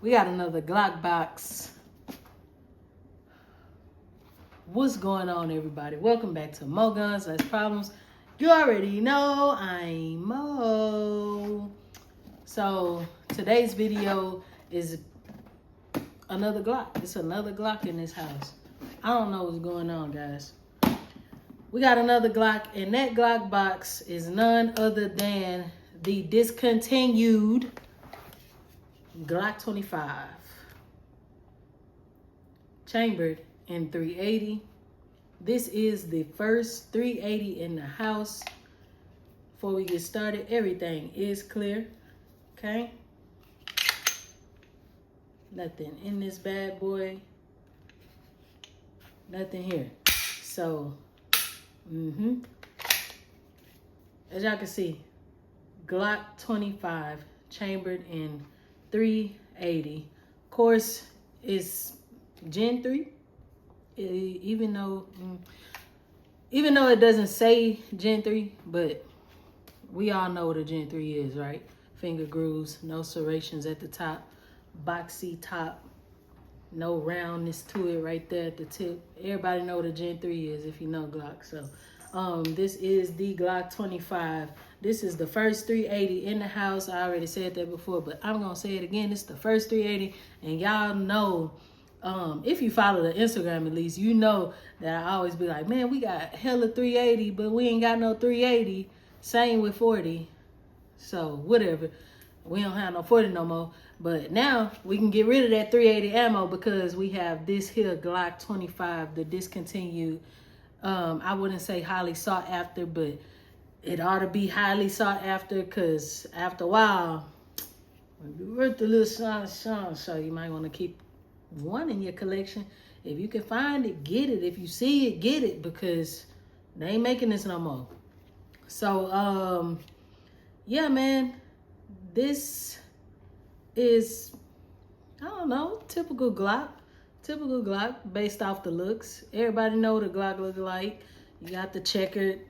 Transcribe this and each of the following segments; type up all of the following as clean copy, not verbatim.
We got another Glock box. What's going on, everybody? Welcome back to Mo Guns, Less Problems. You already know I'm Mo. So today's video is another Glock. It's another Glock in this house. I don't know what's going on, guys. We got another Glock, and that Glock box is none other than the discontinued Glock 25. Chambered in 380. This is the first 380 in the house. Before we get started, everything is clear. Okay? Nothing in this bad boy. Nothing here. So, as y'all can see, Glock 25 chambered in 380. Of course, it's Gen 3. Even though it doesn't say Gen 3, but we all know what a Gen 3 is, right? Finger grooves, no serrations at the top, boxy top, no roundness to it right there at the tip. Everybody know what a Gen 3 is if you know Glock. So this is the Glock 25. This is the first 380 in the house. I already said that before, but I'm gonna say it again. It's the first 380, and y'all know, if you follow the Instagram at least, you know that I always be like, man, we got hella 380, but we ain't got no 380. Same with 40. So whatever. We don't have no 40 no more. But now we can get rid of that 380 ammo because we have this here Glock 25, the discontinued. I wouldn't say highly sought after, but it ought to be highly sought after, because after a while, you're worth a little something, so you might want to keep one in your collection. If you can find it, get it. If you see it, get it, because they ain't making this no more. So yeah, man, this is, I don't know, typical Glock based off the looks. Everybody know what a Glock look like. You got the checkered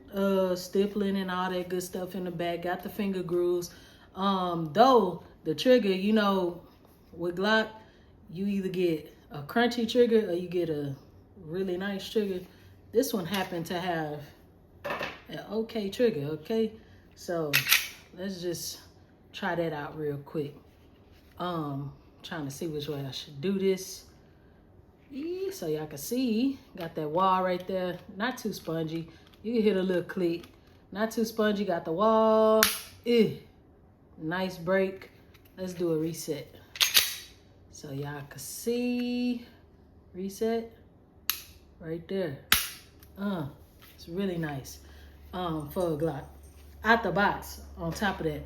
stippling and all that good stuff in the back, got the finger grooves. Though the trigger, you know, with Glock, you either get a crunchy trigger or you get a really nice trigger. This one happened to have an okay trigger, okay? So let's just try that out real quick. Trying to see which way I should do this. Yeah, so y'all can see, got that wall right there. Not too spongy. You can hit a little click. Not too spongy, got the wall. Nice break. Let's do a reset. So y'all can see, reset right there. It's really nice for a Glock. Out the box, on top of that.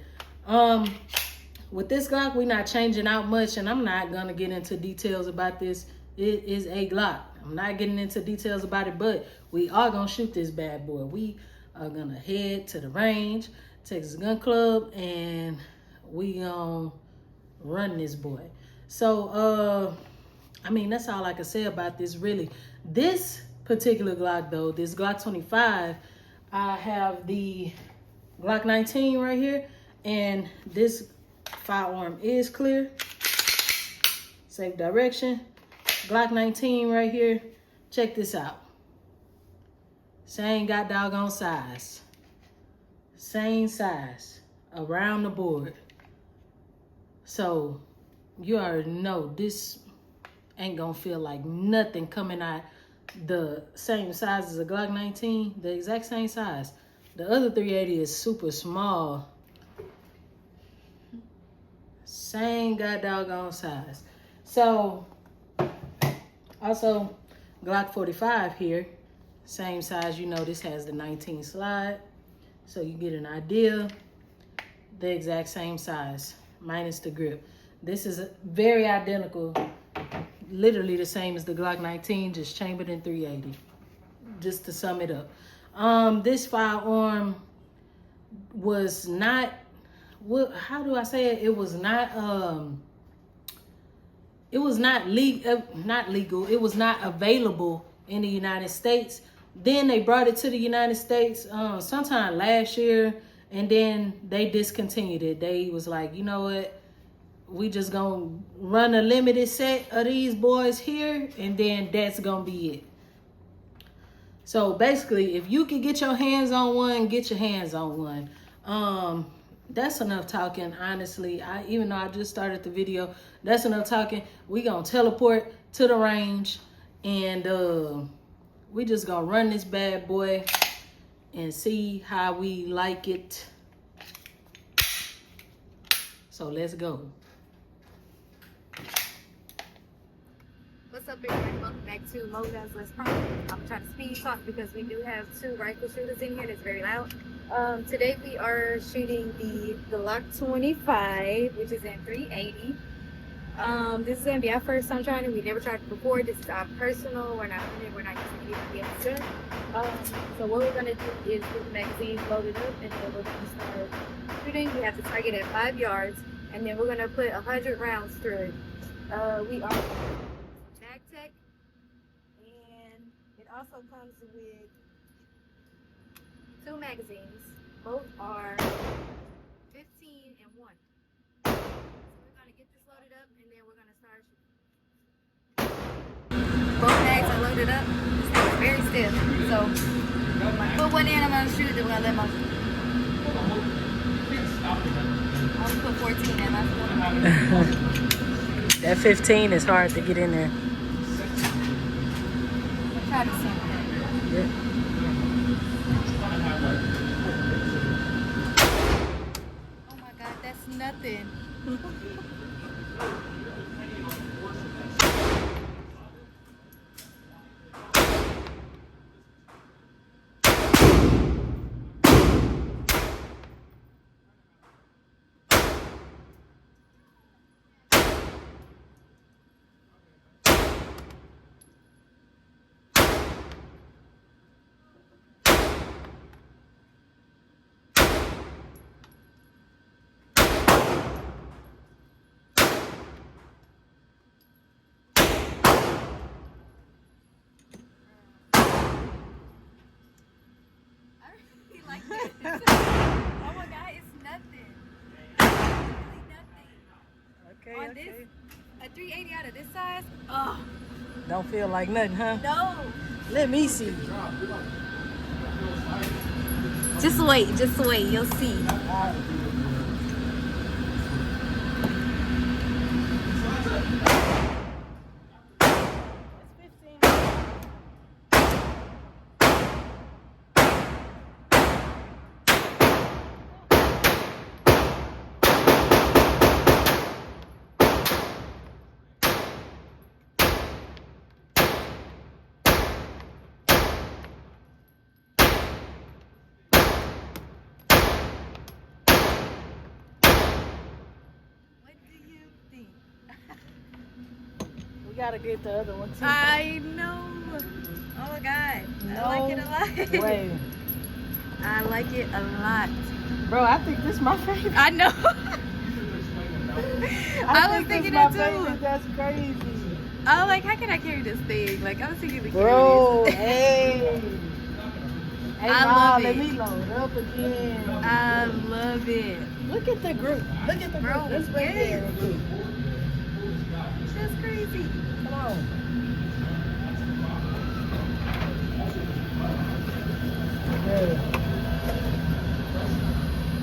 With this Glock, we're not changing out much, and I'm not gonna get into details about this. It is a Glock. I'm not getting into details about it, but we are gonna shoot this bad boy. We are gonna head to the range, Texas Gun Club, and we gonna run this boy. So, I mean, that's all I can say about this, really. This particular Glock, though, this Glock 25, I have the Glock 19 right here, and this firearm is clear. Safe direction. Glock 19 right here. Check this out. Same got doggone size. Same size. Around the board. So, you already know this ain't gonna feel like nothing coming out the same size as a Glock 19. The exact same size. The other 380 is super small. Same god doggone size. So, also, Glock 45 here. Same size. You know this has the 19 slide. So you get an idea. The exact same size. Minus the grip. This is very identical. Literally the same as the Glock 19. Just chambered in 380. Just to sum it up. This firearm was not, how do I say it? It was not legal. It was not available in the United States. Then they brought it to the United States sometime last year, and then they discontinued it. They was like, you know what? we just gonna run a limited set of these boys here, and then that's gonna be it. So basically, if you can get your hands on one, get your hands on one. That's enough talking, honestly. Even though I just started the video, that's enough talking. We gonna teleport to the range, and we just gonna run this bad boy and see how we like it. So let's go. What's up, everybody? Welcome back to Moguls Let's Prom. I'm trying to speed talk because we do have 2 rifle shooters in here. That's very loud. Today we are shooting the Glock 25, which is in 380. This is gonna be our first time trying it. We never tried it before. This is our personal. We're not using it yet. So what we're gonna do is get the magazines loaded up, and then we're gonna start shooting. We have to target at 5 yards, and then we're gonna put 100 rounds through it. We are mag tech, and it also comes with 2 magazines. Both are 15 and 1. So we're gonna get this loaded up, and then we're gonna start shooting. Both mags are loaded up. This thing is very stiff. So I'm gonna put one in, I'm gonna shoot, then we're gonna let my I'm gonna put 14 in. That's That 15 is hard to get in there. try to see. Yeah. Oh my god, that's nothing. Like this. Oh my god, it's nothing. Really nothing. Okay, On okay. this, a 380 out of this size, oh Don't feel like nothing, huh? no. Let me see. Just wait, you'll see. What do you think? We gotta get the other one too. I know. Oh my god. I like it a lot. Wait. I like it a lot. Bro, I think this is my favorite. I know. I was think thinking this it my too. favorite. That's crazy. I was like, how can I carry this thing? Like, I was thinking to carry Bro, this. hey. Hey, I Ma, love let it. me load up again. I love it. Look at the group. Look at the Bro, group. Let's bring yes. it in. That's crazy. Come on. Yeah.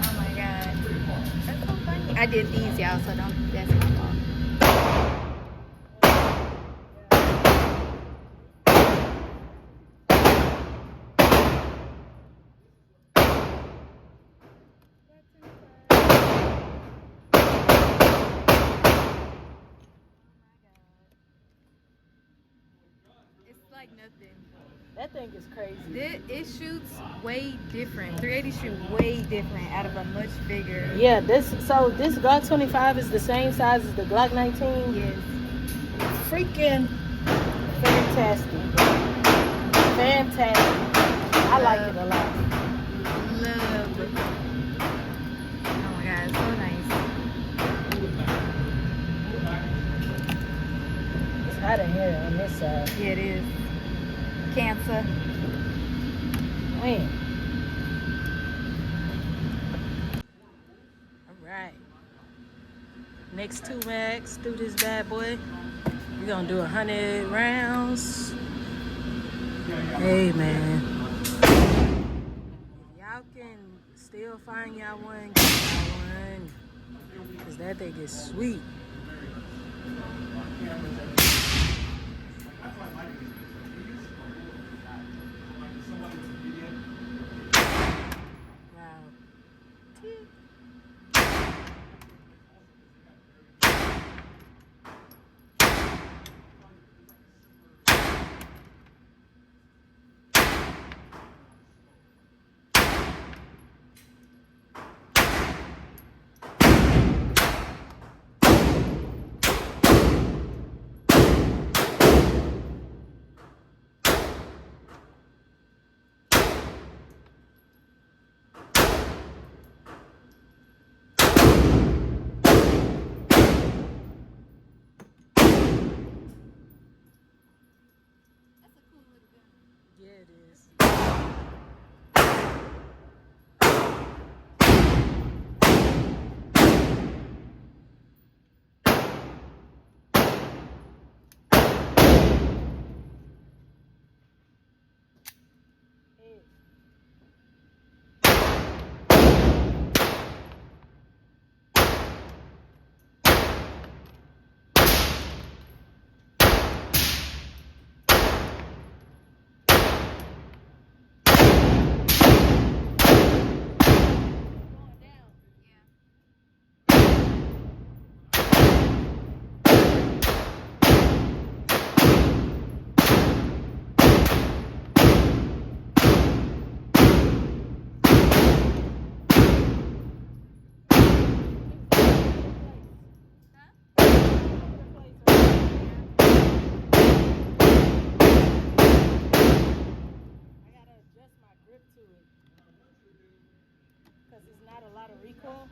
Oh my god. That's so funny. I did these, y'all, so don't, that's my fault. It's like nothing. That thing is crazy. It shoots way different. 380 shoot way different out of a much bigger. Yeah, this Glock 25 is the same size as the Glock 19. Yes. Freaking fantastic. Fantastic. I like it a lot. Love. Oh my god, it's so nice. It's hot in here on this side. Yeah, it is. Cancer. Man. All right. Next 2 mags through this bad boy. We're gonna do 100 rounds. Hey man, if y'all can still find y'all one, get y'all one. Cause that thing is sweet. Wow. Yeah, it is. Because it's not a lot of recoil.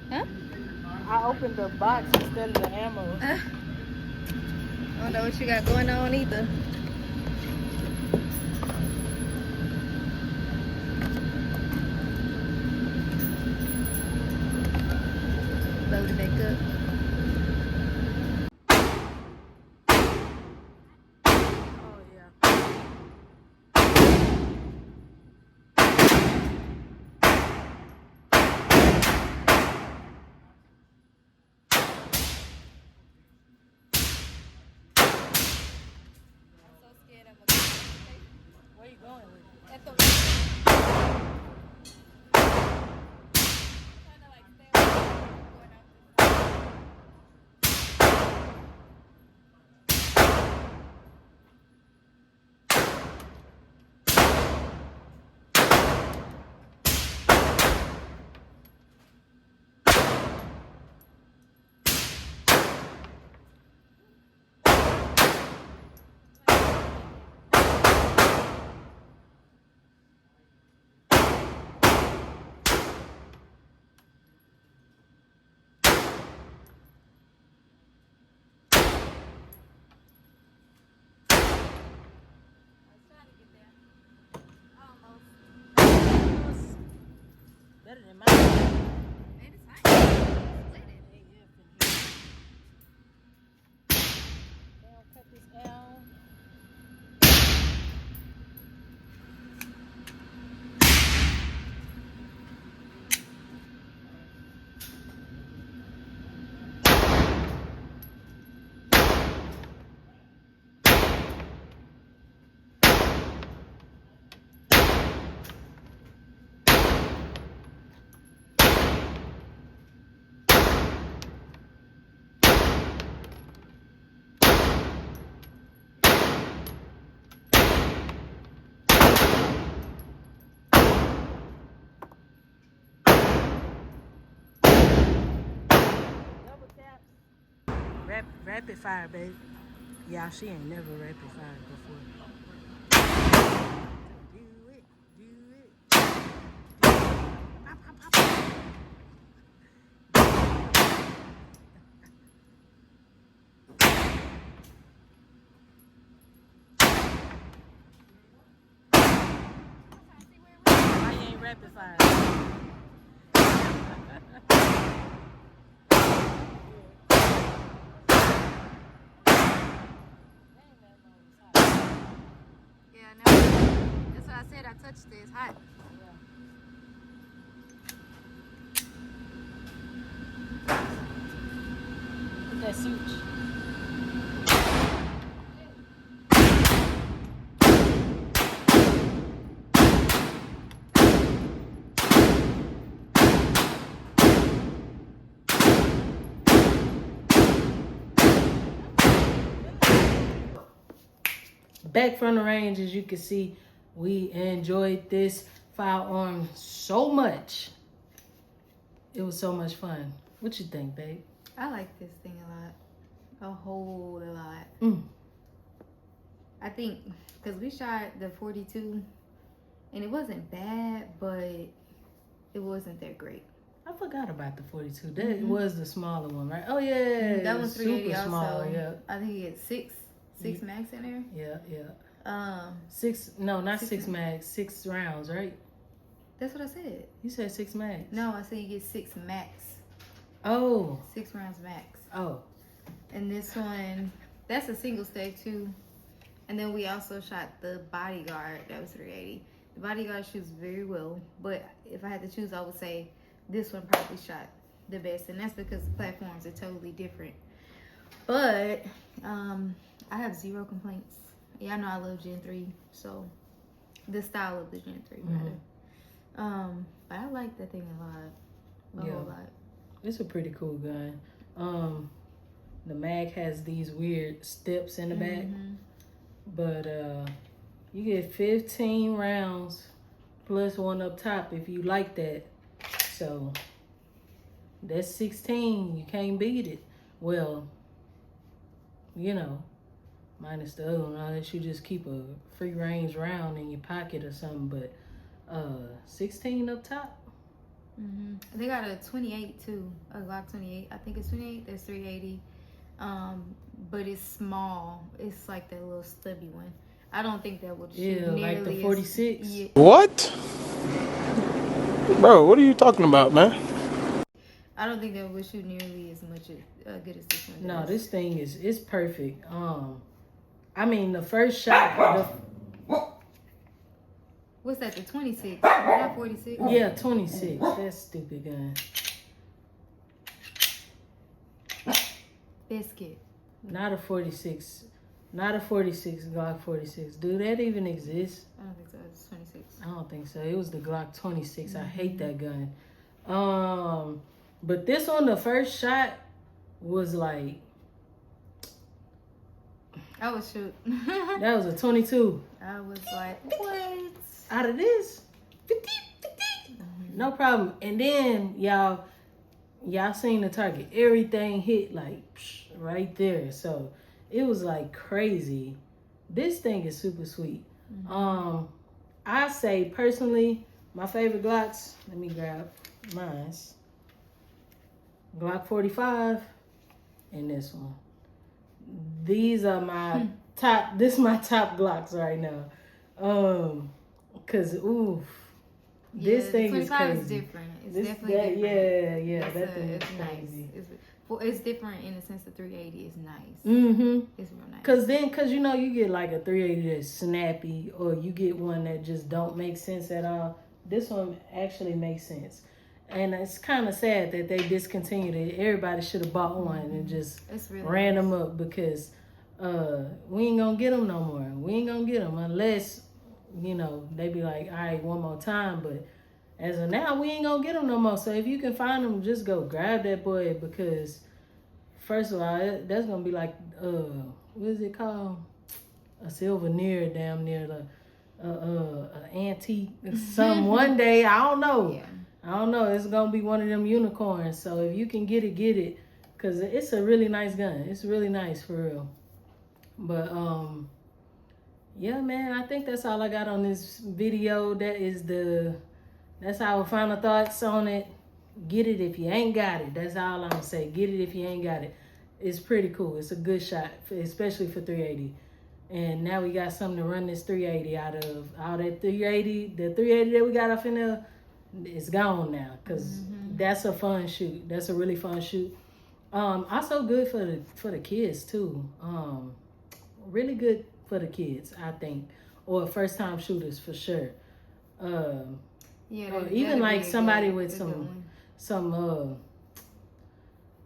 Huh? I opened the box instead of the ammo. I don't know what you got going on either. Load it back up. Oh, yeah. Where you going with it? At the Better than mine. Man, it's hot. Split it. Now cut this L. Rapid fire, babe. Y'all, she ain't never rapid fire before. Do it, do it. Pop, pop, pop. Why you ain't rapid fire? said I touched it. It's hot. Put that switch. Back from the range, as you can see, we enjoyed this firearm so much. It was so much fun. What you think, babe? I like this thing a lot. A whole lot. I think because we shot the 42 and it wasn't bad, but it wasn't that great. I forgot about the 42. That was the smaller one, right? Oh yeah, that one's 380 super small. also. Yeah, I think he had six max in there. Yeah. Not six mags, 6 rounds, right? That's what I said. You said 6 mags. No, I said you get 6 max. Oh. 6 rounds max. Oh. And this one, that's a single stack too. And then we also shot the Bodyguard. That was 380. The Bodyguard shoots very well, but if I had to choose, I would say this one probably shot the best, and that's because the platforms are totally different. But I have 0 complaints. Yeah, I know I love Gen 3, so the style of the Gen 3 rather. But I like that thing a whole lot. It's a pretty cool gun. The mag has these weird steps in the back, but you get 15 rounds plus one up top if you like that. So that's 16. You can't beat it. Well, you know, minus the other one, unless you just keep a free range round in your pocket or something. But 16 up top. They got a 28 too, a Glock 28. I think it's 28. That's 380. But it's small. It's like that little stubby one. I don't think that would shoot nearly like the 46. What? Bro, what are you talking about, man? I don't think that would shoot nearly as much good as this one does. No, this thing is perfect. I mean, the first shot. What's that? The 26? Not 46? Yeah, 26. That stupid gun. Biscuit. Not a 46. Not a 46 Glock 46. Do that even exist? I don't think so. It's 26. I don't think so. It was the Glock 26. I hate that gun. But this one, the first shot was like. I was shoot. That was a 22. I was like, what? Out of this? 50. No problem. And then y'all seen the target. Everything hit like right there. So it was like crazy. This thing is super sweet. I say personally, my favorite Glocks, let me grab mine. Glock 45 and this one. These are my top, this is my top Glocks right now. Cause this thing is crazy. Is different. It's definitely different. Yeah, that thing is crazy. Nice. It's different in the sense the 380 is nice. It's real nice. Cause you know you get like a 380 that's snappy, or you get one that just don't make sense at all. This one actually makes sense, and it's kind of sad that they discontinued it. Everybody should have bought one and just ran them up, because we ain't gonna get them no more. We ain't gonna get them unless, you know, they be like, all right, one more time. But as of now, we ain't gonna get them no more. So if you can find them, just go grab that boy, because first of all, that's gonna be like, what is it called? A souvenir, damn near the antique some one day. I don't know. Yeah. I don't know. It's gonna be one of them unicorns. So if you can get it, get it, cause it's a really nice gun. It's really nice for real. But yeah, man, I think that's all I got on this video. That's our final thoughts on it. Get it if you ain't got it. That's all I'm gonna say. Get it if you ain't got it. It's pretty cool. It's a good shot, especially for 380. And now we got something to run this 380 out of. All that 380, the 380 that we got up in there, it's gone now, because that's a fun shoot. That's a really fun shoot. Also good for the kids too. Really good for the kids, I think, or first time shooters for sure. Yeah, or that- even that'd like be a somebody good- with a good one. some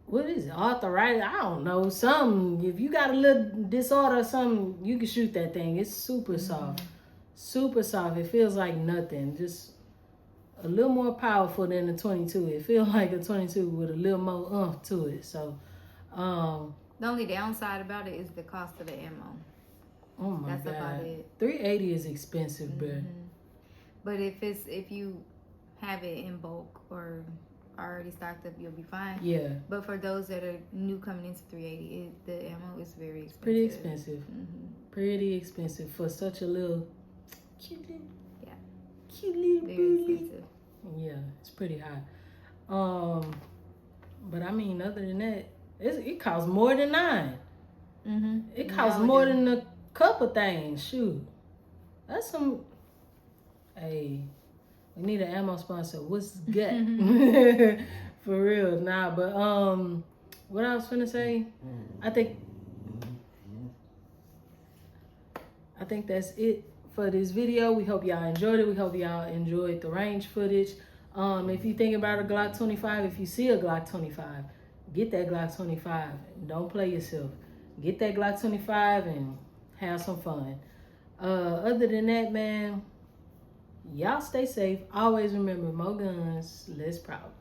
what is it, arthritis? I don't know. Some, if you got a little disorder or something, you can shoot that thing. It's super soft. Super soft. It feels like nothing. Just a little more powerful than the 22. It feels like a 22 with a little more oomph to it. So, The only downside about it is the cost of the ammo. oh my That's God. about it. 380 is expensive, bro. But if you have it in bulk or already stocked up, you'll be fine. Yeah. But for those that are new coming into 380, the ammo is very expensive. Pretty expensive. Pretty expensive for such a little cute little, cute little Very booty. expensive. Yeah, it's pretty high. But I mean, other than that, it costs more than 9. It costs more than a couple things. Shoot, that's some. Hey, we need an ammo sponsor. What's good? For real, nah. But what I was finna say, I think that's it for this video. We hope y'all enjoyed it. We hope y'all enjoyed the range footage. If you think about a Glock 25, if you see a Glock 25, get that Glock 25. Don't play yourself. Get that Glock 25 and have some fun. Other than that, man, y'all stay safe. Always remember, more guns, less problems.